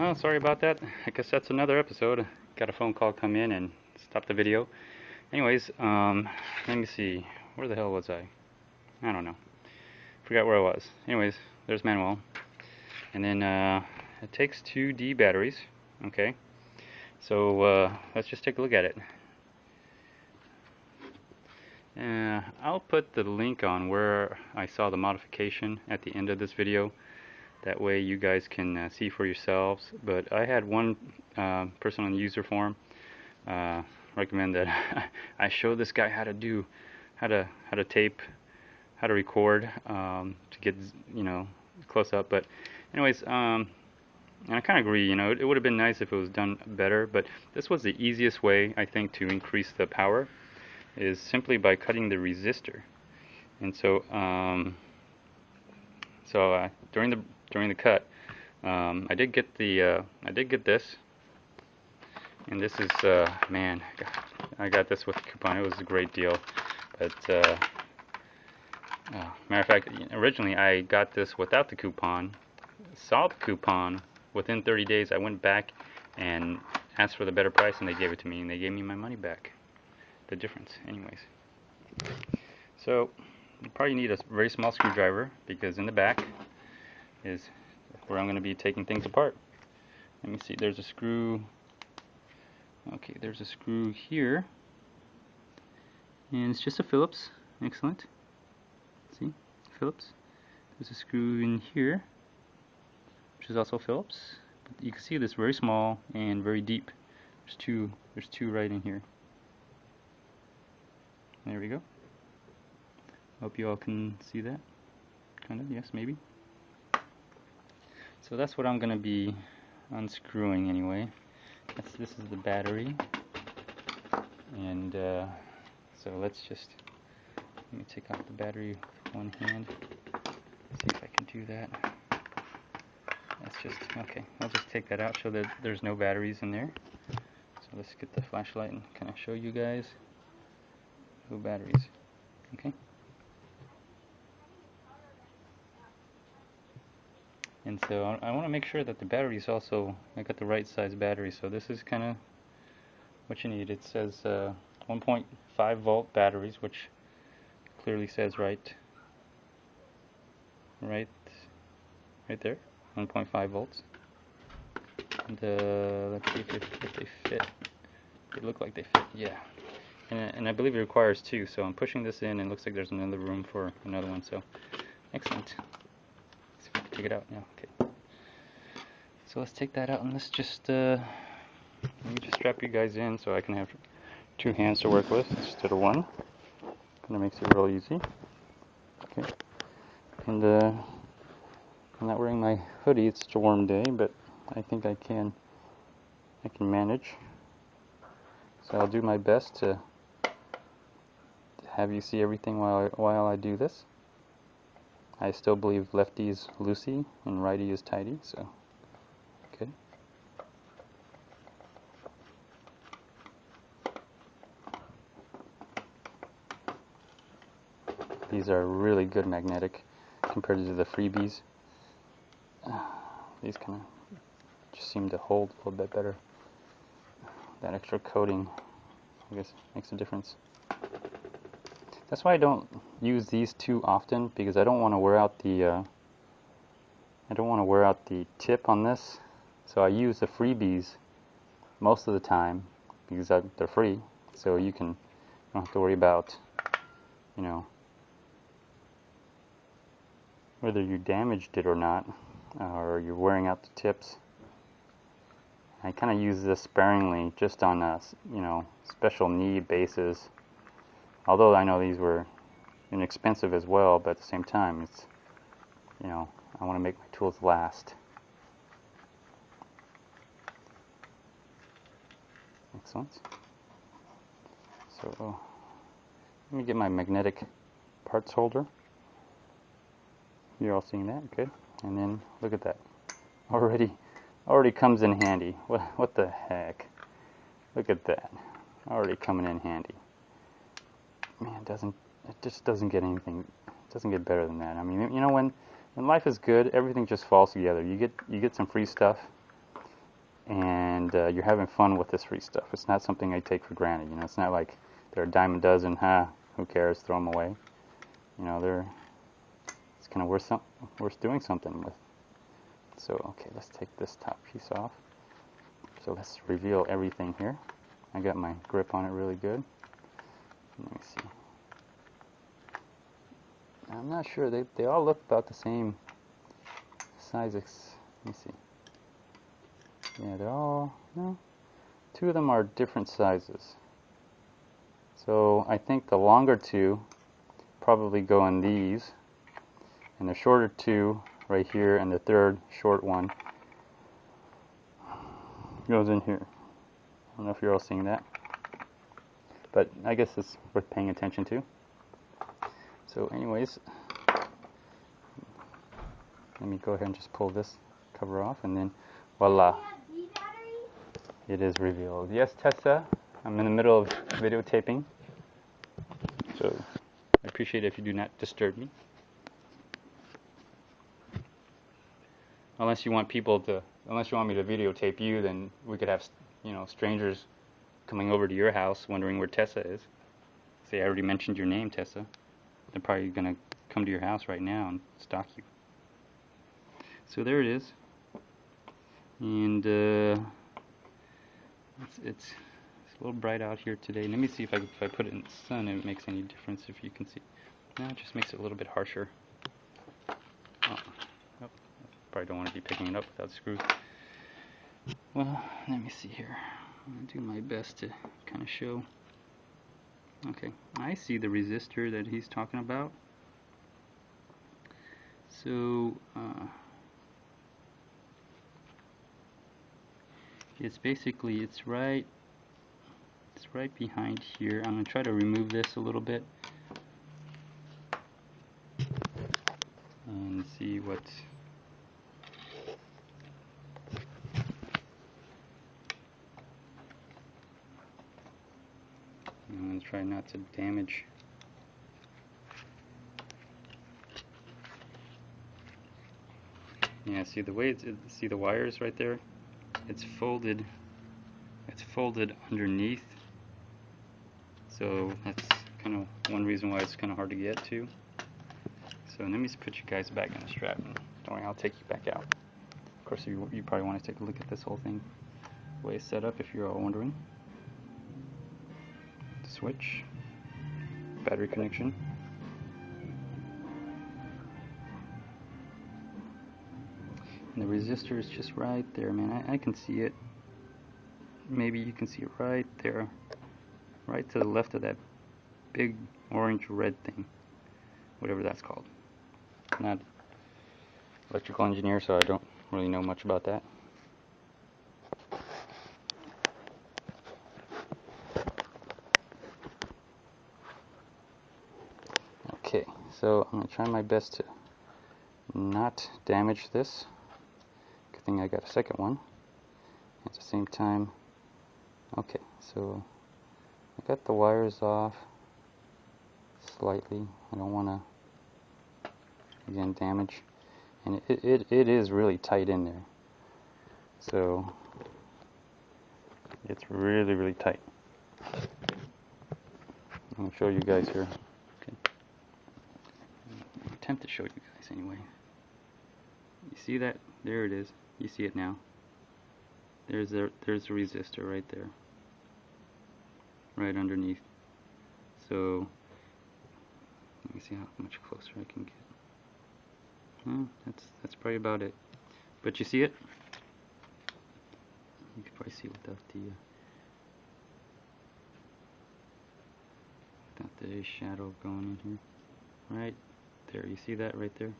Oh, sorry about that. I guess that's another episode. Got a phone call come in and stop the video. Anyways, let me see. Where the hell was I? I don't know. Forgot where I was. Anyways, there's Manuel. And then it takes 2D batteries. Okay. So let's just take a look at it. I'll put the link on where I saw the modification at the end of this video. That way you guys can see for yourselves. But I had one person on the user forum recommend that I show this guy how to do, how to tape, how to record to get close up. But anyways, and I kind of agree. It would have been nice if it was done better. But this was the easiest way, I think, to increase the power, is simply by cutting the resistor. And so during the cut, I did get this, and this is man, I got this with a coupon. It was a great deal. But matter of fact, originally I got this without the coupon. Saw the coupon within 30 days. I went back and asked for the better price, and they gave it to me, and they gave me my money back. The difference, anyways. So you probably need a very small screwdriver, because in the back is where I'm going to be taking things apart. Let me see, there's a screw. Okay, there's a screw here, and it's just a Phillips. Excellent. See, Phillips. There's a screw in here, which is also Phillips. But you can see this very small and very deep. There's two right in here. There we go. Hope you all can see that. Kind of, yes, maybe. So that's what I'm going to be unscrewing anyway. This is the battery. And so let me take out the battery with one hand. See if I can do that. Okay, I'll just take that out, show that there's no batteries in there. So let's get the flashlight and kind of show you guys. No batteries. Okay. And so I want to make sure that the batteries also, I got the right size battery. So this is kind of what you need. It says 1.5 volt batteries, which clearly says right there, 1.5 volts. And let's see if they fit. They look like they fit. Yeah. And I believe it requires two, so I'm pushing this in, and it looks like there's another room for another one, so excellent. Let's see if I can take it out. Yeah, okay. So let's take that out, and let's just let me just strap you guys in so I can have two hands to work with instead of one. Kind of makes it real easy. Okay. And I'm not wearing my hoodie. It's such a warm day, but I think I can manage. So I'll do my best to have you see everything while I do this. I still believe lefty is loosey and righty is tighty, so okay. These are really good magnetic compared to the freebies. These kind of just seem to hold a little bit better. That extra coating, I guess, makes a difference. That's why I don't use these too often, because I don't want to wear out the tip on this. So I use the freebies most of the time because they're free. So you don't have to worry about, whether you damaged it or not, or you're wearing out the tips. I kind of use this sparingly, just on a special need basis. Although I know these were inexpensive as well, but at the same time, it's I want to make my tools last. Excellent. So let me get my magnetic parts holder. You're all seeing that, good. And then look at that. Already comes in handy. What the heck? Look at that. Already coming in handy. Man, it just doesn't get anything. It doesn't get better than that. I mean, when life is good, everything just falls together. You get some free stuff, and you're having fun with this free stuff. It's not something I take for granted. You know, it's not like they're a dime a dozen. Who cares? Throw them away. You know, it's kind of worth doing something with. So okay, let's take this top piece off. So let's reveal everything here. I got my grip on it really good. Let me see. I'm not sure. They all look about the same size. Let me see. Yeah, they're all, no, two of them are different sizes. So I think the longer two probably go in these, and the shorter two right here, and the third short one goes in here. I don't know if you're all seeing that, but I guess it's worth paying attention to. So anyways, let me go ahead and just pull this cover off, and then voila, it is revealed. Yes, Tessa, I'm in the middle of videotaping, so I appreciate it if you do not disturb me. Unless you want me to videotape you, then we could have, you know, strangers coming over to your house wondering where Tessa is. Say I already mentioned your name, Tessa. They're probably gonna come to your house right now and stalk you. So there it is, and it's a little bright out here today. Let me see if I put it in the sun, if it makes any difference. If you can see, no, it just makes it a little bit harsher. Oh, probably don't want to be picking it up without screws. Well, let me see here. I'm gonna do my best to kind of show. Okay, I see the resistor that he's talking about. So it's basically it's right behind here. I'm gonna try to remove this a little bit and see what. I'm gonna try not to damage. Yeah, see the way see the wires right there? It's folded underneath. So that's kind of one reason why it's kind of hard to get to. So let me just put you guys back in the strap, and don't worry, I'll take you back out. Of course, you probably want to take a look at this whole thing, the way it's set up, if you're all wondering. Switch, battery connection. And the resistor is just right there, man. I can see it. Maybe you can see it right there, right to the left of that big orange red thing, whatever that's called. I'm not electrical engineer, so I don't really know much about that. Okay, so I'm going to try my best to not damage this. Good thing I got a second one. At the same time, okay, so I got the wires off slightly. I don't want to, again, damage. And it is really tight in there. So it's really, really tight. I'm going to show you guys here. Okay. I'll attempt to show you guys anyway. You see that? There it is. You see it now. There's the resistor right there. Right underneath. So let me see how much closer I can get. Well, that's probably about it. But you see it? You can probably see without the shadow going in here. Right there. You see that right there?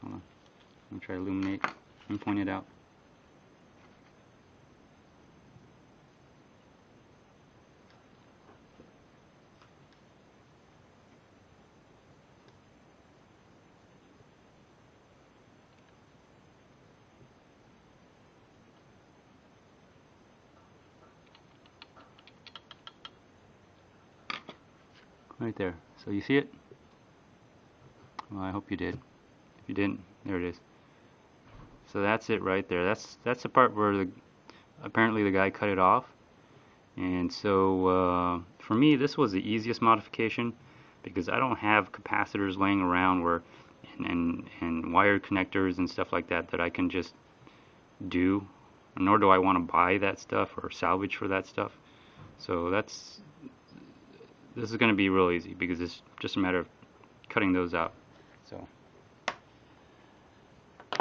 Hold on. Let me try to illuminate and point it out. Right there. So you see it? Well, I hope you did. If you didn't, there it is. So that's it right there. That's the part where apparently the guy cut it off. And so for me, this was the easiest modification because I don't have capacitors laying around where and wire connectors and stuff like that that I can just do. Nor do I want to buy that stuff or salvage for that stuff. So this is going to be real easy because it's just a matter of cutting those out.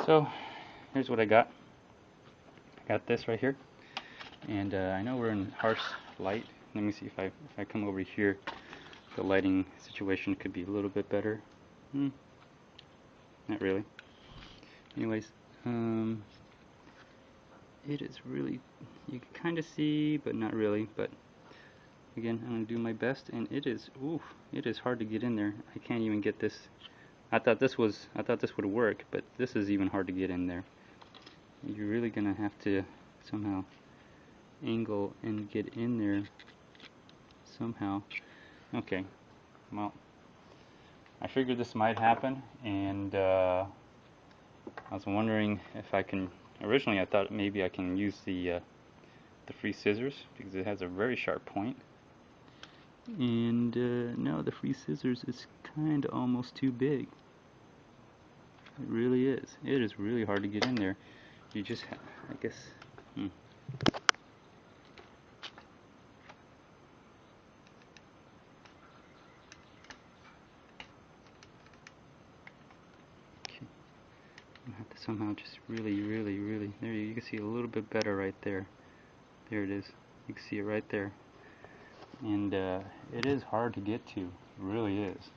So here's what I got. I got this right here, and I know we're in harsh light. Let me see if I come over here, the lighting situation could be a little bit better. Not really. Anyways, it is really, you can kind of see, but not really. But again, I'm gonna do my best, and it is hard to get in there. I can't even get this. I thought this would work, but this is even hard to get in there. You're really gonna have to somehow angle and get in there somehow. Okay, well, I figured this might happen, and I was wondering if I can. Originally, I thought maybe I can use the free scissors because it has a very sharp point. And no, the free scissors is kind of almost too big. It really is. It is really hard to get in there. You just, I guess. Okay. I have to somehow just really. There you can see a little bit better right there. There it is. You can see it right there. And it is hard to get to. It really is.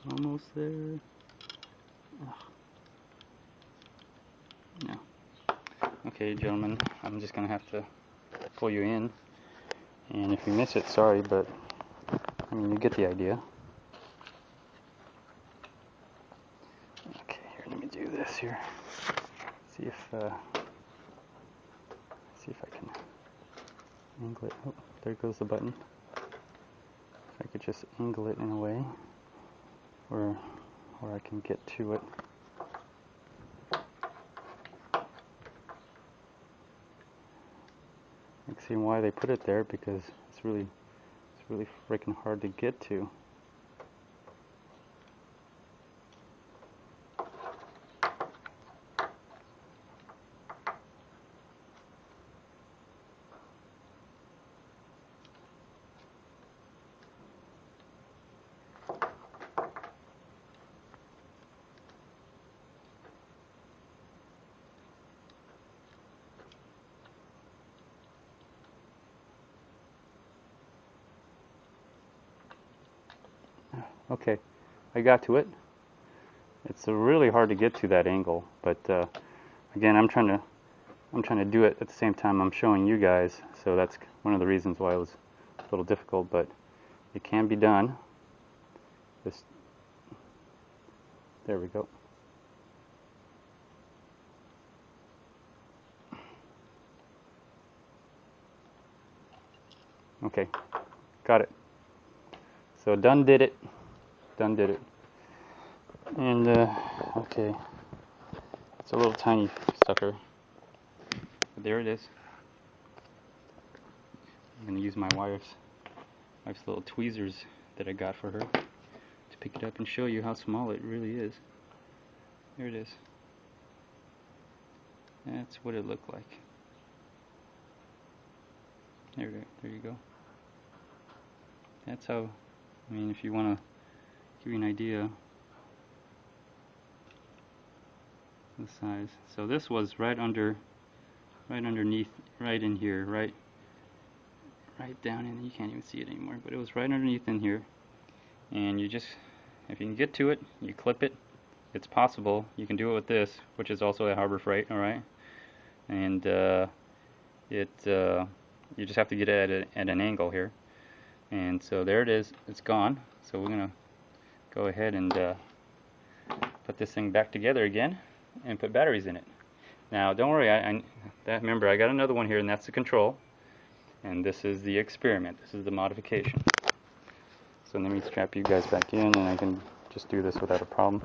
Almost there. Ugh. No. Okay, gentlemen, I'm just gonna have to pull you in. And if you miss it, sorry, but I mean, you get the idea. Okay, here, let me do this here. See if I can angle it. Oh, there goes the button. If I could just angle it in a way where I can get to it. I can see why they put it there because it's really freaking hard to get to. Okay, I got to it. It's really hard to get to that angle, but again, I'm trying to do it at the same time I'm showing you guys, so that's one of the reasons why it was a little difficult, but it can be done. There we go. Okay, got it. So done did it. And okay, it's a little tiny sucker, but there it is. I'm gonna use my wife's little tweezers that I got for her to pick it up and show you how small it really is. There it is. That's what it looked like. There you go. That's how, I mean, if you want to give you an idea the size. So this was right underneath, right in here, right down in, you can't even see it anymore, but it was right underneath in here. And you just if you can get to it, you clip it. It's possible you can do it with this, which is also a Harbor Freight, alright? And you just have to get it at an angle here. And so there it is, it's gone. So we're gonna go ahead and put this thing back together again and put batteries in it. Now don't worry, remember I got another one here, and that's the control, and this is the experiment, this is the modification. So let me strap you guys back in, and I can just do this without a problem.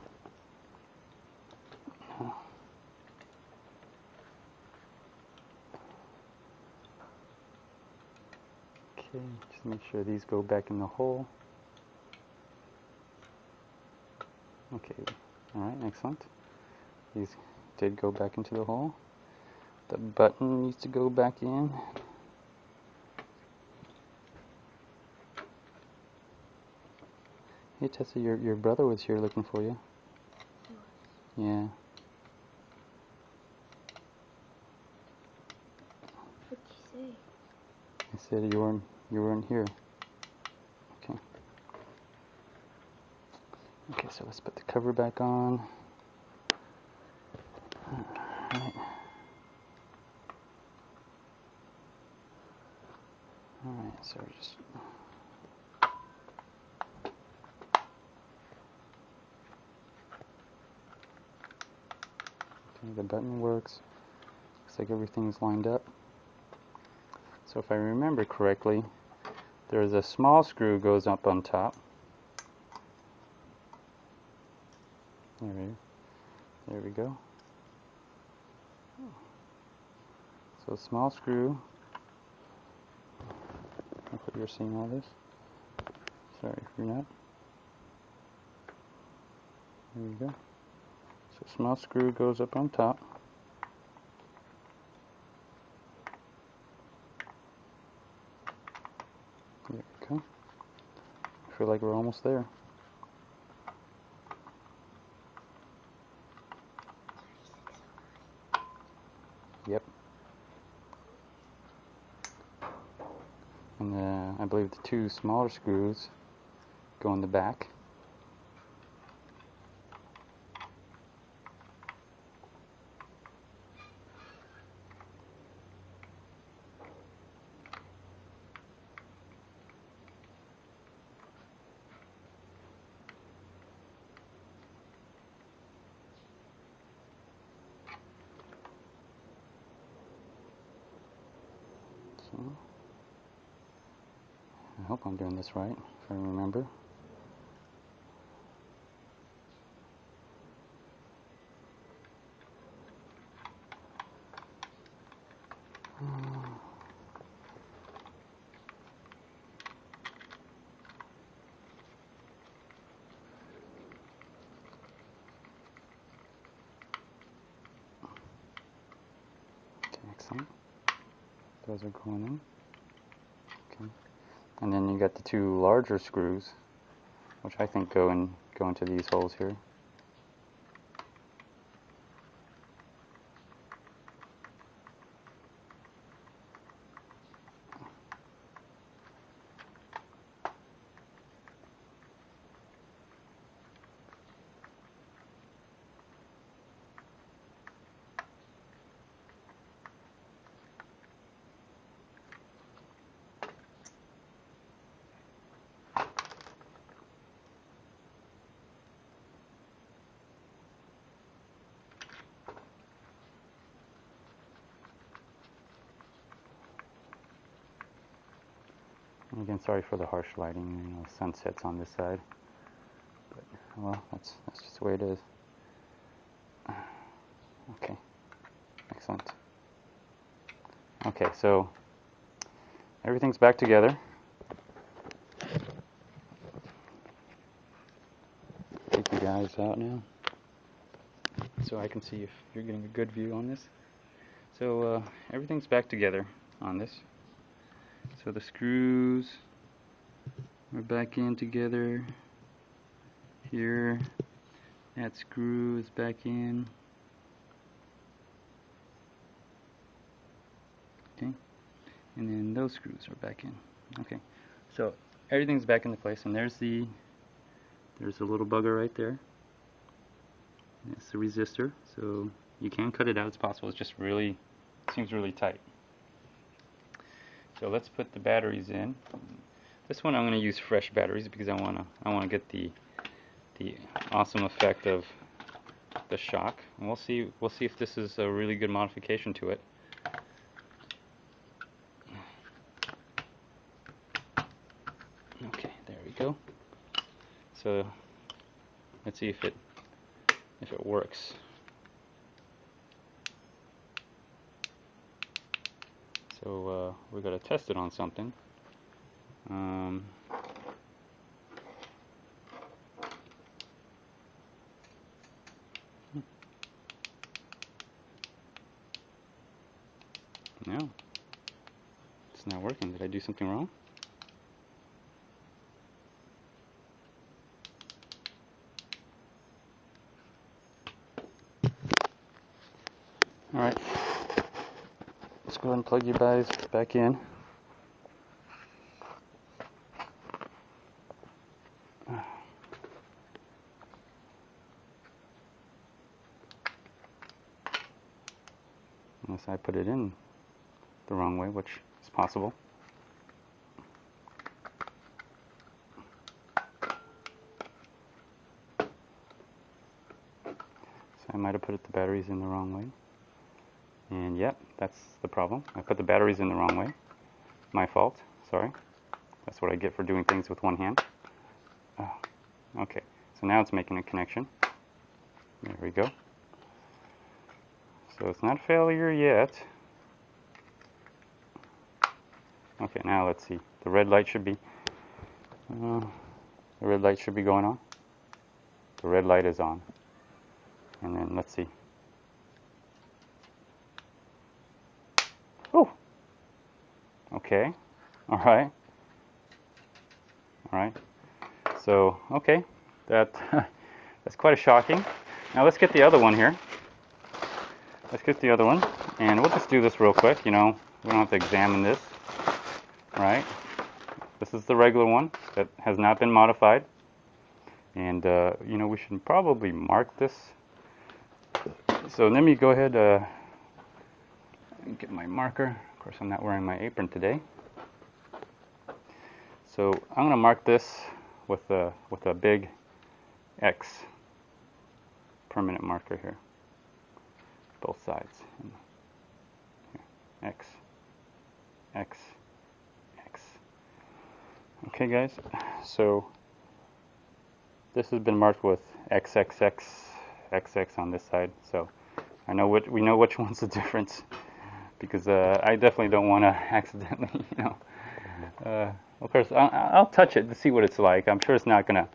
Okay, just make sure these go back in the hole. Okay, alright, excellent. These did go back into the hole. The button needs to go back in. Hey Tessa, your brother was here looking for you. Yeah. What'd you say? I said you weren't here. Okay. Okay, so let's put the cover back on. Alright. Alright, so just okay, the button works. Looks like everything's lined up. So if I remember correctly, there's a small screw goes up on top. There we go. So small screw. Hopefully you're seeing all this. Sorry if you're not. There we go. So small screw goes up on top. There we go. I feel like we're almost there. Yep. And I believe the two smaller screws go in the back. So, I hope I'm doing this right, if I remember. Okay, excellent. Those are going in. Okay. And then you got the two larger screws, which I think go into these holes here. And again, sorry for the harsh lighting. You know, sunset's on this side, but well, that's just the way it is. Okay, excellent. Okay, so everything's back together. Take you guys out now, so I can see if you're getting a good view on this. So everything's back together on this. So the screws are back in together. Here, that screw is back in. Okay, and then those screws are back in. Okay, so everything's back into place, and there's the There's a little bugger right there. It's the resistor, so you can cut it out. It's possible. It's just really seems really tight. So let's put the batteries in. This one I'm going to use fresh batteries because I want to get the awesome effect of the shock. And we'll see if this is a really good modification to it. Okay, there we go. So let's see if it works. So we got to test it on something. No, it's not working. Did I do something wrong? Alright, let's go ahead and plug you guys back in. Unless I put it in the wrong way, which is possible. So I might have put the batteries in the wrong way. And yep, that's the problem. I put the batteries in the wrong way. My fault, sorry. That's what I get for doing things with one hand. Oh, okay, so now it's making a connection. There we go. So it's not a failure yet. Okay, now let's see. The red light should be going on. The red light is on. And then let's see. Oh. Okay. All right. All right. So okay, that's quite a shocking. Now let's get the other one here. Let's get the other one, and we'll just do this real quick. You know, we don't have to examine this. Right? This is the regular one that has not been modified, and you know, we should probably mark this. So let me go ahead and get my marker. Of course, I'm not wearing my apron today. So I'm going to mark this with a big X, permanent marker here, both sides. Here. X, X, X. Okay, guys. So this has been marked with XXX, XX on this side. So we know which one's the difference, because I definitely don't want to accidentally, you know. Of course, I'll touch it to see what it's like. I'm sure it's not gonna.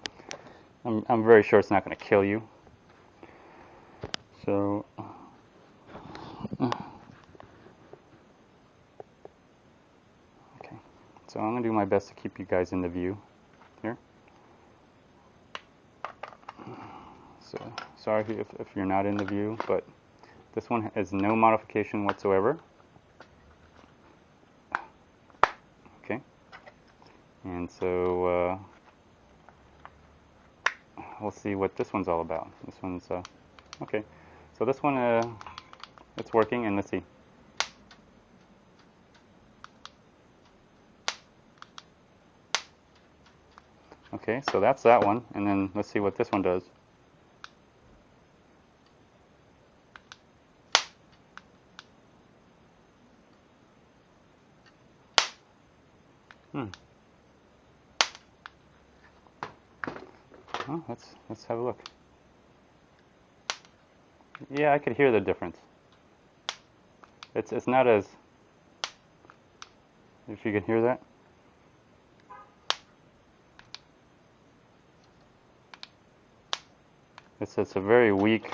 I'm very sure it's not gonna kill you. So. Okay. So I'm gonna do my best to keep you guys in the view here. So sorry if you're not in the view, but this one has no modification whatsoever. Okay. And so we'll see what this one's all about. This one's okay. So this one, it's working, and let's see. Okay, so that's that one, and then let's see what this one does. Well, let's have a look. Yeah, I could hear the difference. It's not as, if you can hear that. It's a very weak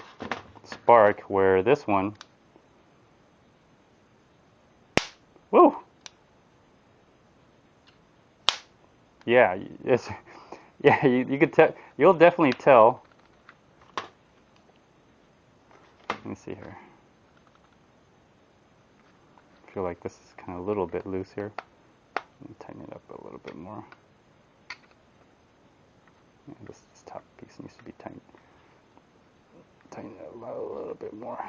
spark, where this one, woo! Yeah, it's, yeah, you could tell, you'll definitely tell. Let me see here. I feel like this is kind of a little bit loose here. Let me tighten it up a little bit more. Yeah, this top This needs to be tightened a little bit more.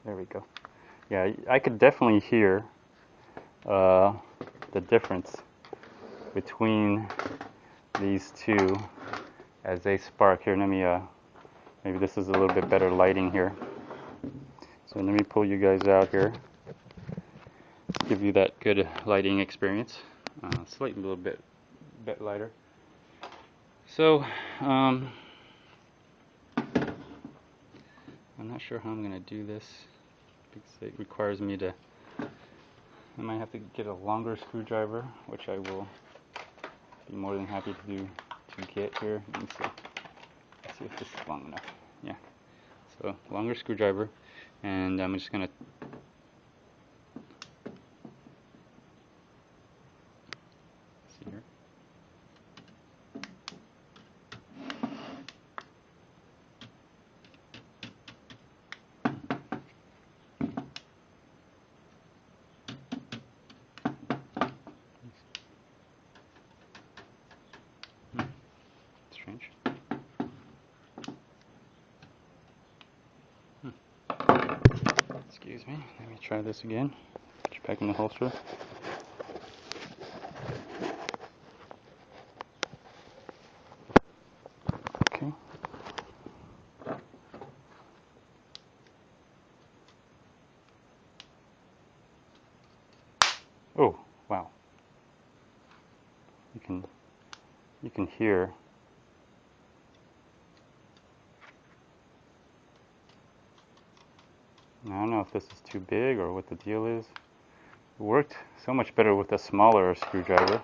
There we go. Yeah, I could definitely hear the difference between these two as they spark. Here, let me, maybe this is a little bit better lighting here. So let me pull you guys out here. Give you that good lighting experience. Slightly a little bit lighter. So, I'm not sure how I'm going to do this because it requires me to, I might have to get a longer screwdriver, which I will be more than happy to get here. Let me see. Let's see if this is long enough. Yeah. So, longer screwdriver, and I'm just going to see here. Strange. Excuse me. Let me try this again. Put you back in the holster. Okay. Oh, wow. You can hear. I don't know if this is too big or what the deal is. It worked so much better with a smaller screwdriver,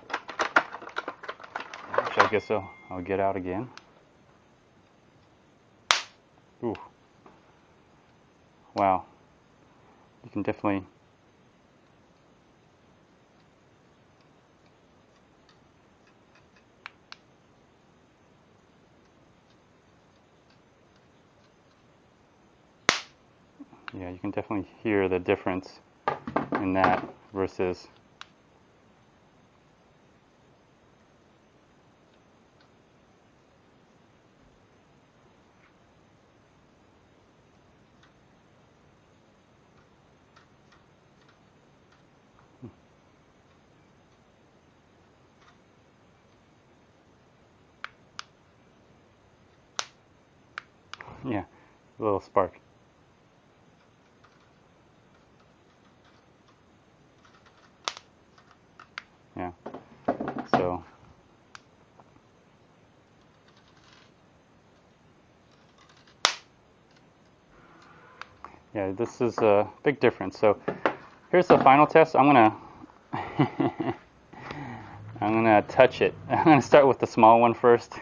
which I guess I'll get out again. Ooh. Wow. You can definitely. Yeah, you can definitely hear the difference in that versus. Yeah, a little spark. Yeah. So. Yeah, this is a big difference. So here's the final test. I'm gonna I'm gonna touch it. I'm gonna start with the small one first.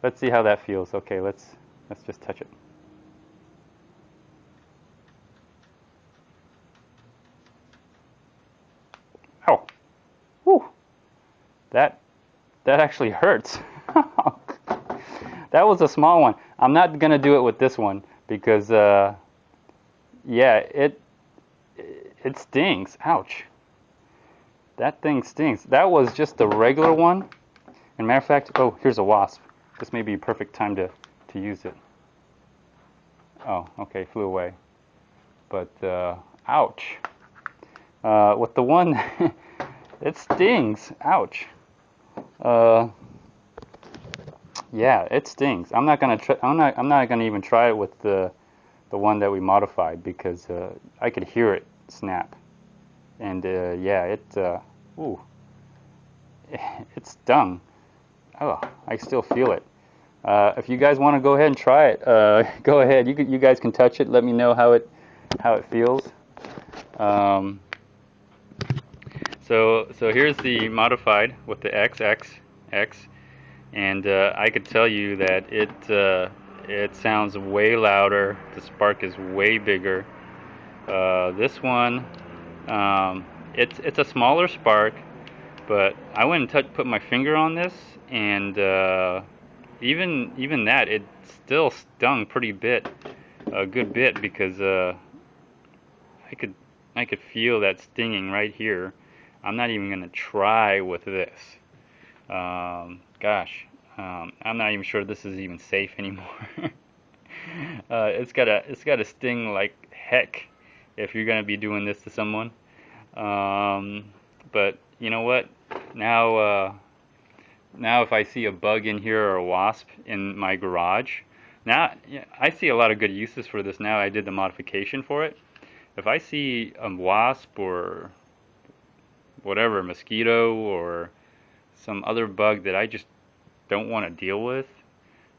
Let's see how that feels. Okay, let's just touch it. Ow! Woo! That actually hurts. That was a small one. I'm not gonna do it with this one because yeah, it stings. Ouch! That thing stings. That was just the regular one. And matter of fact, oh, here's a wasp. This may be a perfect time to use it. Oh, okay, flew away. But ouch! With the one, it stings. Ouch! Uh, yeah, it stings. I'm not gonna try. I'm not gonna even try it with the one that we modified because I could hear it snap. And yeah, ooh, it stung. Oh, I still feel it. If you guys want to go ahead and try it, go ahead. You guys can touch it. Let me know how it feels. Um, so here's the modified with the XX, and I could tell you that it sounds way louder. The spark is way bigger. This one, it's a smaller spark, but I went and put my finger on this, and even that, it still stung pretty a good bit, because I could feel that stinging right here. I'm not even gonna try with this. Gosh, I'm not even sure this is even safe anymore. It's gotta sting like heck if you're gonna be doing this to someone. Um, but you know what? Now, now if I see a bug in here or a wasp in my garage, now yeah, I see a lot of good uses for this. Now I did the modification for it. If I see a wasp or whatever, mosquito or some other bug that I just don't want to deal with,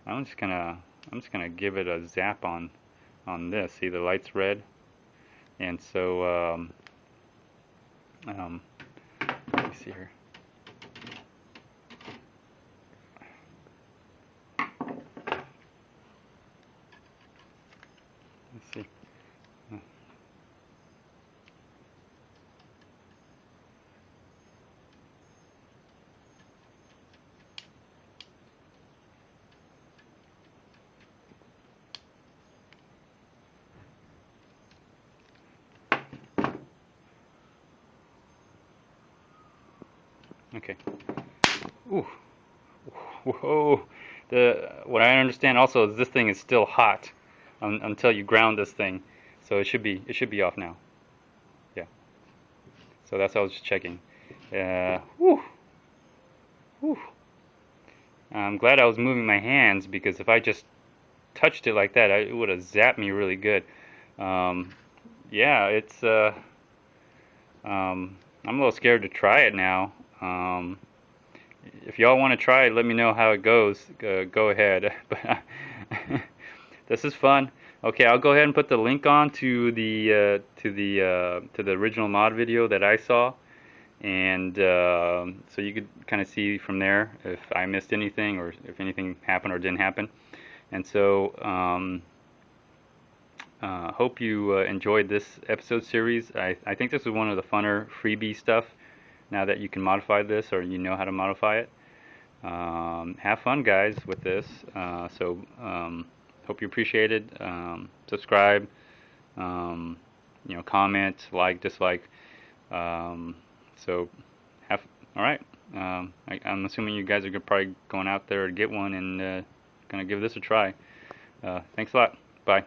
I'm just gonna give it a zap on this. See the light's red, and so um, let me see here. Let's see. Okay. Ooh. Whoa. The what I understand also is this thing is still hot until you ground this thing, so it should be off now. Yeah. So that's what I was just checking. Whew. Whew. I'm glad I was moving my hands because if I just touched it like that, it would have zapped me really good. Um, yeah, it's I'm a little scared to try it now. If y'all want to try it, let me know how it goes. Go ahead. But this is fun. Okay, I'll go ahead and put the link on to the original mod video that I saw, and so you could kind of see from there if I missed anything or if anything happened or didn't happen. And so hope you enjoyed this episode series. I think this is one of the funner freebie stuff now that you can modify this or you know how to modify it. Have fun, guys, with this. Hope you appreciate it. Subscribe, comment, like, dislike. Um, so, have all right. I'm assuming you guys are probably going out there to get one and gonna give this a try. Thanks a lot. Bye.